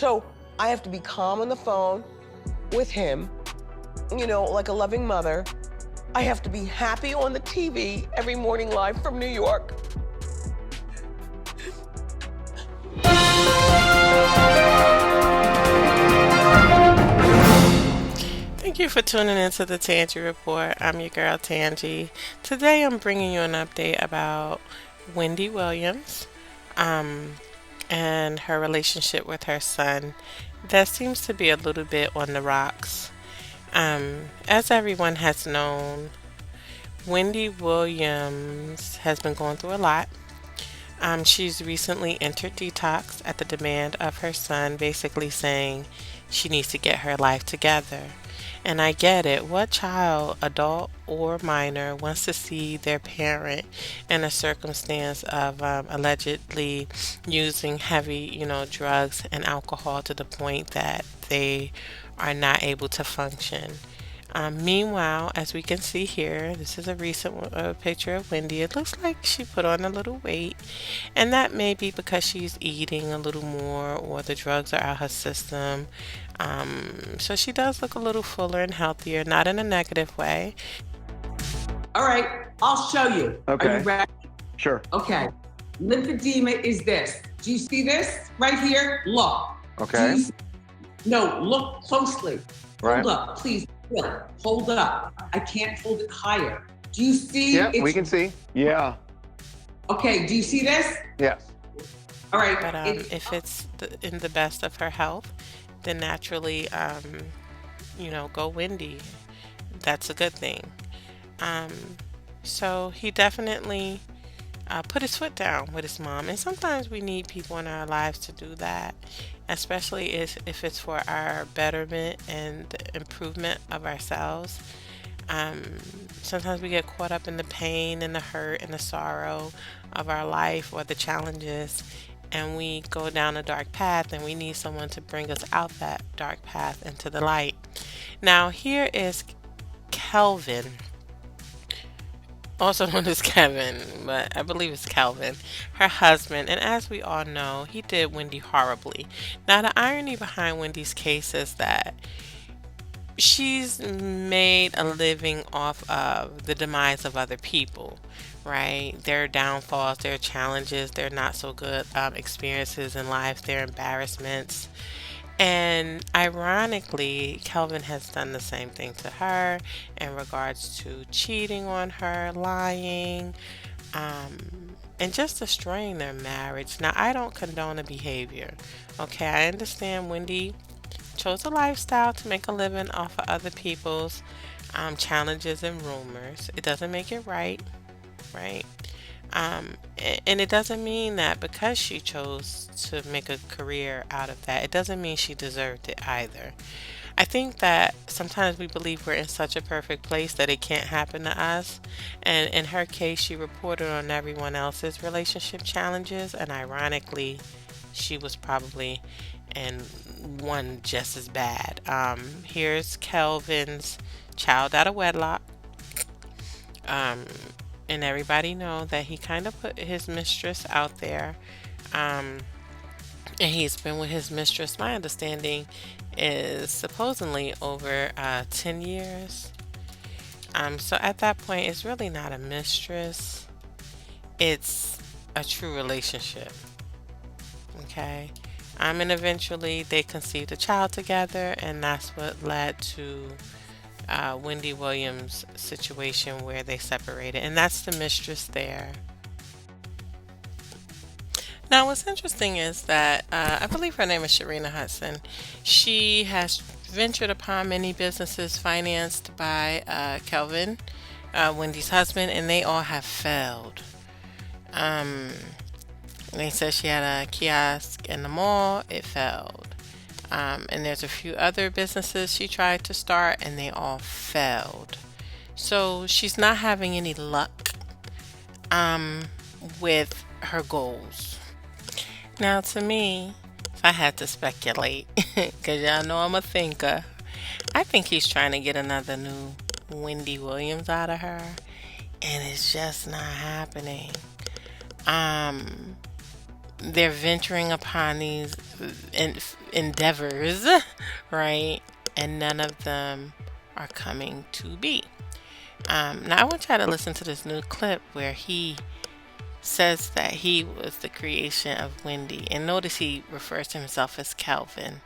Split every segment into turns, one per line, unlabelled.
So I have to be calm on the phone with him, you know, like a loving mother. I have to be happy on the TV every morning live from New York.
Thank you for tuning into the Tangi Report. I'm your girl Tangi. Today I'm bringing you an update about Wendy Williams um, and her relationship with her son. That seems to be a little bit on the rocks. As everyone has known, Wendy Williams has been going through a lot. She's recently entered detox at the demand of her son, basically saying she needs to get her life together. And I get it. What child, adult or minor, wants to see their parent in a circumstance of allegedly using heavy, drugs and alcohol to the point that they are not able to function? Meanwhile, as we can see here, this is a recent picture of Wendy. It looks like she put on a little weight, and that may be because she's eating a little more or the drugs are out her system. So she does look a little fuller and healthier, not in a negative way.
All right, I'll show you. Are
Okay.
you ready?
Sure.
Okay. Lymphedema is this. Do you see this right here? Look.
Okay.
No, look closely.
Right.
Hold up, please. Hold up. I can't hold it higher. Do you see?
Yeah, we can see. Yeah.
Okay, do you see this?
Yes.
All right.
But if it's in the best of her health, then naturally, go Wendy. That's a good thing. Um, so he definitely put his foot down with his mom. And sometimes we need people in our lives to do that, especially if it's for our betterment and improvement of ourselves. Um, Sometimes we get caught up in the pain and the hurt and the sorrow of our life or the challenges, and we go down a dark path, and we need someone to bring us out that dark path into the light. Now, here is Kelvin, also known as Kevin, but I believe it's Calvin, her husband. And as we all know, he did Wendy horribly. Now, the irony behind Wendy's case is that she's made a living off of the demise of other people, right? Their downfalls, their challenges, their not so good experiences in life, their embarrassments. And ironically, Kelvin has done the same thing to her in regards to cheating on her, lying, and just destroying their marriage. Now, I don't condone the behavior. Okay, I understand Wendy chose a lifestyle to make a living off of other people's challenges and rumors. It doesn't make it right, right? And it doesn't mean that because she chose to make a career out of that, it doesn't mean she deserved it either. I think that sometimes we believe we're in such a perfect place that it can't happen to us. And in her case, she reported on everyone else's relationship challenges, and ironically, she was probably in one just as bad. Here's Kelvin's child out of wedlock. Um, and everybody know that he kind of put his mistress out there. And he's been with his mistress, my understanding is supposedly over 10 years. So at that point, it's really not a mistress, it's a true relationship. Okay. And eventually they conceived a child together, and that's what led to Wendy Williams' situation where they separated. And that's the mistress there. Now, what's interesting is that I believe her name is Sharina Hudson. She has ventured upon many businesses financed by Kelvin, Wendy's husband, and they all have failed. Um, they said she had a kiosk in the mall, it failed. And there's a few other businesses she tried to start, and they all failed. So she's not having any luck with her goals. Now, to me, if I had to speculate, because y'all know I'm a thinker, I think he's trying to get another new Wendy Williams out of her, and it's just not happening. they're venturing upon these endeavors, right? And none of them are coming to be. Now, I want y'all to listen to this new clip where he says that he was the creation of Wendy. And notice he refers to himself as Calvin.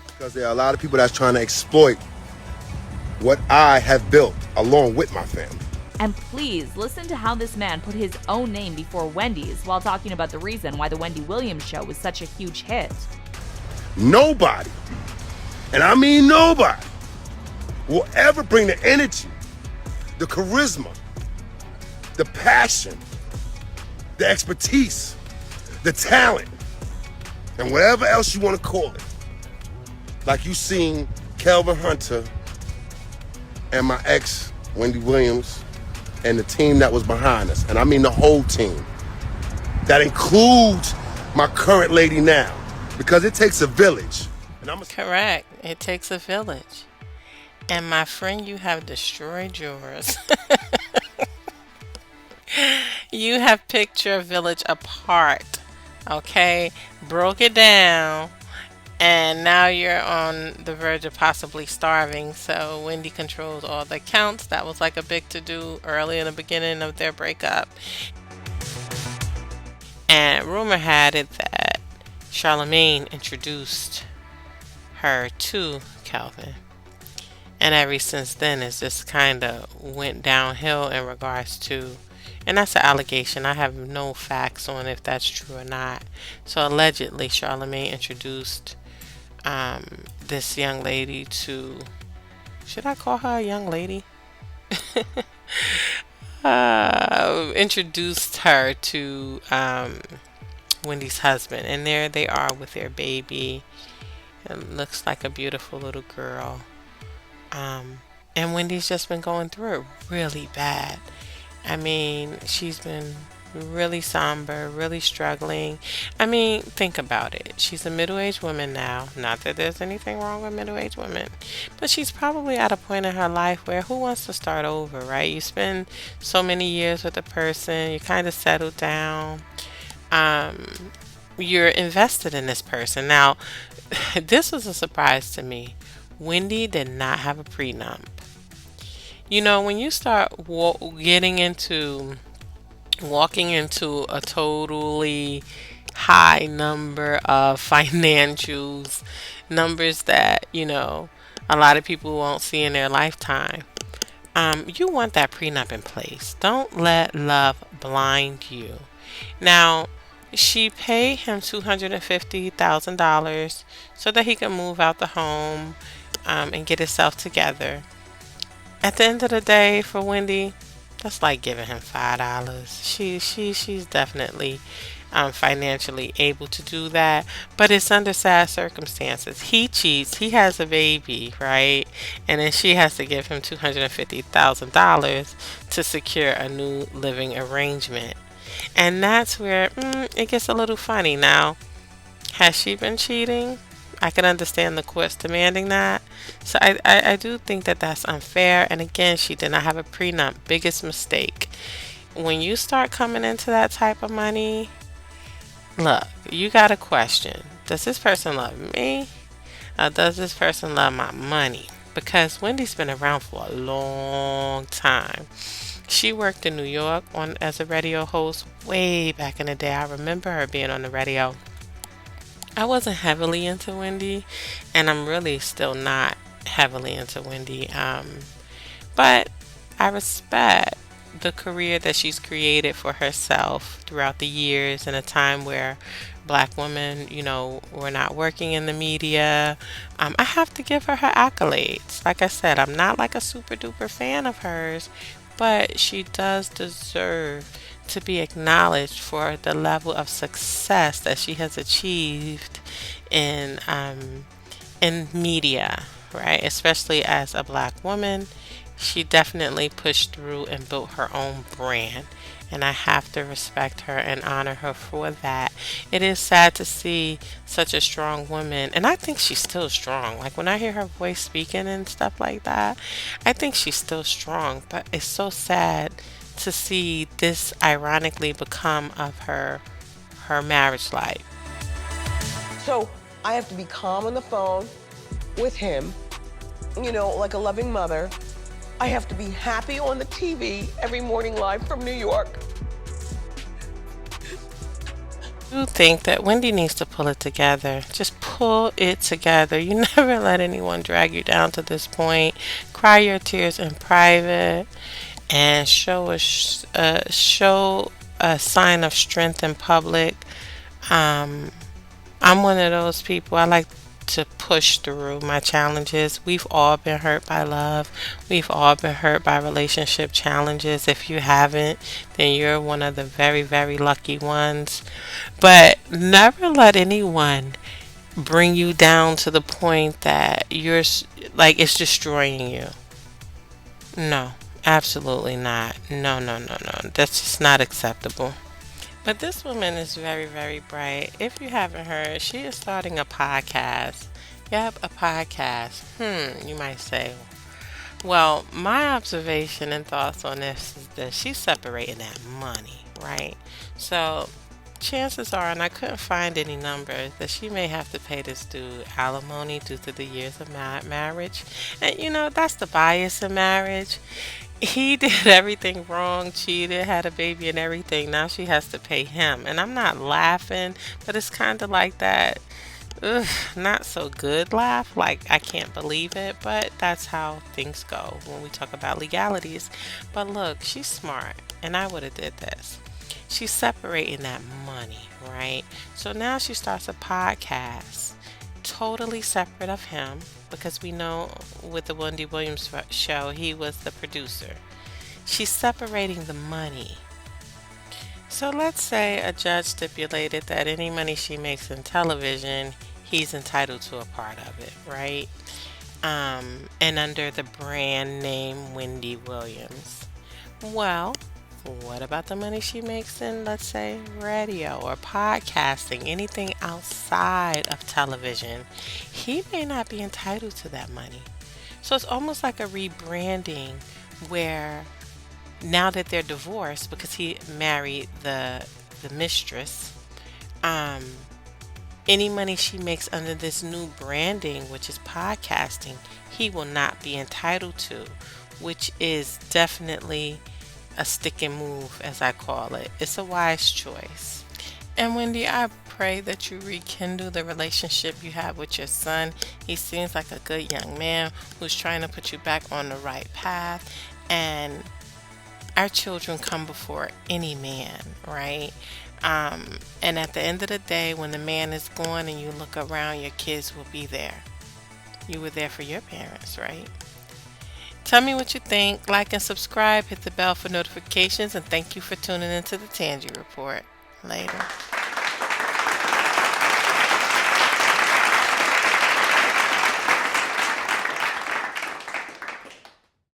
Because there are a lot of people that's trying to exploit what I have built along with my family.
And please listen to how this man put his own name before Wendy's while talking about the reason why the Wendy Williams show was such a huge hit.
Nobody, and I mean nobody, will ever bring the energy, the charisma, the passion, the expertise, the talent, and whatever else you want to call it, like you seen Kelvin Hunter and my ex, Wendy Williams, and the team that was behind us. And I mean the whole team. That includes my current lady now. Because it takes a village. And
Correct. It takes a village. And my friend, you have destroyed yours. You have picked your village apart. Okay? Broke it down. And now you're on the verge of possibly starving. So Wendy controls all the accounts. That was like a big to-do early in the beginning of their breakup. And rumor had it that Charlemagne introduced her to Calvin. And ever since then, it's just kind of went downhill in regards to, and that's an allegation. I have no facts on if that's true or not. So allegedly, Charlemagne introduced this young lady to, should I call her a young lady? Introduced her to Wendy's husband, and there they are with their baby. It looks like a beautiful little girl. And Wendy's just been going through it really bad. I mean, she's been really somber, really struggling. I mean, think about it. She's a middle-aged woman now. Not that there's anything wrong with middle-aged women, but she's probably at a point in her life where who wants to start over, right? You spend so many years with a person, you kind of settle down. You're invested in this person. Now, this was a surprise to me. Wendy did not have a prenup. You know, when you start walking into a totally high number of financials, numbers that, you know, a lot of people won't see in their lifetime, you want that prenup in place. Don't let love blind you. Now, she paid him $250,000 so that he can move out the home and get himself together. At the end of the day, for Wendy, that's like giving him $5. She's definitely financially able to do that, but it's under sad circumstances. He cheats, he has a baby, right? And then she has to give him $250,000 to secure a new living arrangement. And that's where it gets a little funny. Now, has she been cheating? I can understand the courts demanding that. So I do think that that's unfair. And again, she did not have a prenup. Biggest mistake. When you start coming into that type of money, look, you got to question. Does this person love me? Or does this person love my money? Because Wendy's been around for a long time. She worked in New York as a radio host way back in the day. I remember her being on the radio. I wasn't heavily into Wendy, and I'm really still not heavily into Wendy. But I respect the career that she's created for herself throughout the years in a time where black women, you know, were not working in the media. I have to give her accolades. Like I said, I'm not like a super duper fan of hers, but she does deserve to be acknowledged for the level of success that she has achieved in media, right? Especially as a black woman, she definitely pushed through and built her own brand. And I have to respect her and honor her for that. It is sad to see such a strong woman, and I think she's still strong. Like when I hear her voice speaking and stuff like that, I think she's still strong. But it's so sad to see this ironically become of her her marriage life.
So I have to be calm on the phone with him, like a loving mother. I have to be happy on the TV every morning live from New York.
I think that Wendy needs to pull it together. Just pull it together. You never let anyone drag you down to this point. Cry your tears in private and show a sign of strength in public. I'm one of those people. I like to push through my challenges. We've all been hurt by love. We've all been hurt by relationship challenges. If you haven't, then you're one of the very, very lucky ones. But never let anyone bring you down to the point that like it's destroying you. No, absolutely not. No, no, no, no. That's just not acceptable. But this woman is very, very bright. If you haven't heard, she is starting a podcast. Yep, a podcast. You might say. Well, my observation and thoughts on this is that she's separating that money, right? So, chances are, and I couldn't find any numbers, that she may have to pay this dude alimony due to the years of marriage. And that's the bias in marriage. He did everything wrong, cheated, had a baby and everything. Now she has to pay him. And I'm not laughing, but it's kind of like that, not so good laugh. Like, I can't believe it, but that's how things go when we talk about legalities. But look, she's smart, and I would have did this. She's separating that money, right? So now she starts a podcast, totally separate of him, because we know with the Wendy Williams show, he was the producer. She's separating the money. So let's say a judge stipulated that any money she makes in television, he's entitled to a part of it, right? And under the brand name Wendy Williams. Well, what about the money she makes in, let's say, radio or podcasting, anything outside of television? He may not be entitled to that money. So it's almost like a rebranding where now that they're divorced because he married the mistress, any money she makes under this new branding, which is podcasting, he will not be entitled to, which is definitely a stick and move, as I call it. It's a wise choice. And Wendy, I pray that you rekindle the relationship you have with your son. He seems like a good young man who's trying to put you back on the right path. And our children come before any man, right? And at the end of the day, when the man is gone and you look around, your kids will be there. You were there for your parents, right? Tell me what you think. Like and subscribe. Hit the bell for notifications. And thank you for tuning into the Tangi Report. Later.